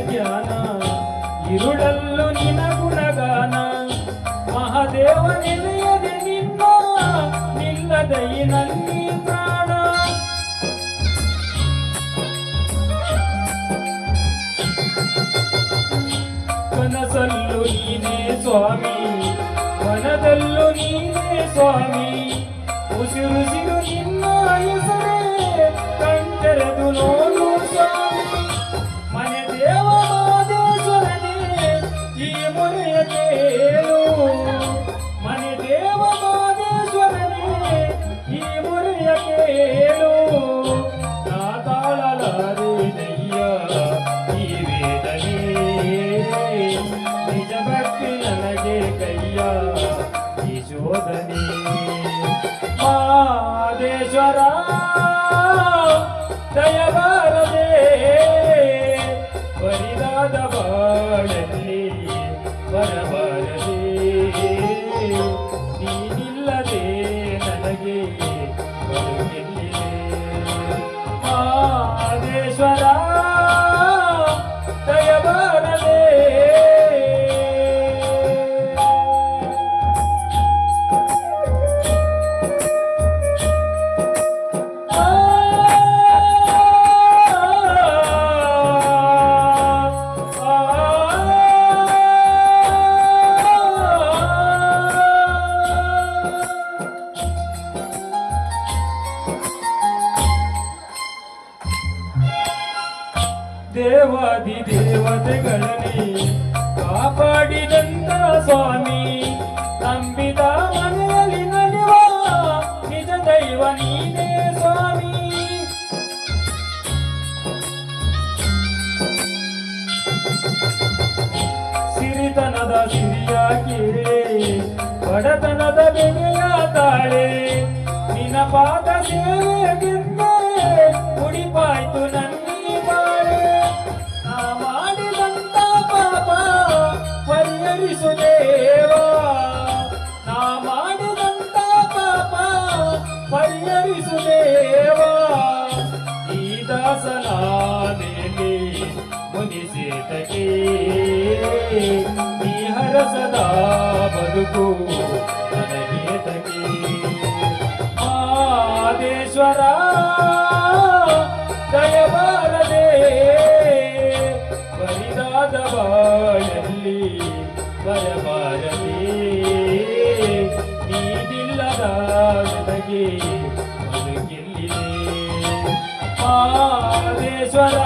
ಜ್ಞಾನ ಇರುಳಲ್ಲು ನಿನ ಗುಣಗಾನ ಮಹಾದೇವ ನೆನೆಯದೆ ನಿನ್ನ ನಿಲ್ಲದೈನಲ್ಲಿ ಪ್ರಾಣ ಕನಸಲ್ಲು ನೀನೇ ಸ್ವಾಮಿ ವನದಲ್ಲೂ ನೀನೇ ಸ್ವಾಮಿ ಉಸಿರುಸಿರು ನಿನ್ನ ಹೆಸರೇ ಕಣ್ತೆರೆದು ನೋಡು ಸ್ವಾಮಿ ಮನೆ ದೇವ ಮಾದೇಶ್ವರನೇ ಈ ಮೊರೆಯ ಕೇಳು ಮನೆ ದೇವ ಮಾದೇಶ್ವರನೇ ಈ ಮೊರೆಯ ಕೇಳು ನಾ ತಾಳಲಾರೆನಯ್ಯ ಈ ವೇದನೆ ನಿಜ ಭಕ್ತಿ ನನಗೆ ಕೈಯ ಈ ಶೋಧನೆ ಮಾದೇಶ್ವರ ದಯಬಾರದೆ ಬರಿದಾದ ಬಾಳಲ್ಲಿ ಬರಬಾರದೆ ನೀನಿಲ್ಲದೆ ನನಗೆ ಬರುತ್ತಿಲ್ಲಿದೆ ಮಾದೇಶ್ವರ ದಯಬಾರದೆ ದೇವಾದಿ ದೇವತೆಗಳಲ್ಲಿ ಕಾಪಾಡಿದಂತ ಸ್ವಾಮಿ ನಂಬಿದ ಮನೆಯಲ್ಲಿ ನಲಿವ ನಿಜ ದೈವ ನೀನೇ ಸ್ವಾಮಿ ಸಿರಿತನದ ಸಿರಿಯ ಕಿರೆ ಬಡತನದ ಬೆಳೆಯ ತಾಳೆ ನಿನ್ನ ಪಾದ ಸೇವೆಗಿಂತ ಮುಡಿಪಾಯ್ತು ನನ್ನ ಪರಿಹರಿಸು ದೇವಾ ನಾ ಮಾಡಿದಂತ ಪಾಪ ಪರಿಹರಿಸು ದೇವಾ ಈ ದಾಸನ ಮೇಲೆ ಮುನಿಸೇತಕ್ಕೆ ನೀ ಹರಸದ ಬದುಕು ನನಗೆ ತಗೆ ಮಾದೇಶ್ವರ ದಯಬಾರದೆ ಬರಿದಾದ ಬಾಳಲ್ಲಿ ಬರಬಾರದೆ ನೀನಿಲ್ಲದ ನನಗೆ ಬದುಕಿಲ್ಲಿದೆ ಮಾದೇಶ್ವರ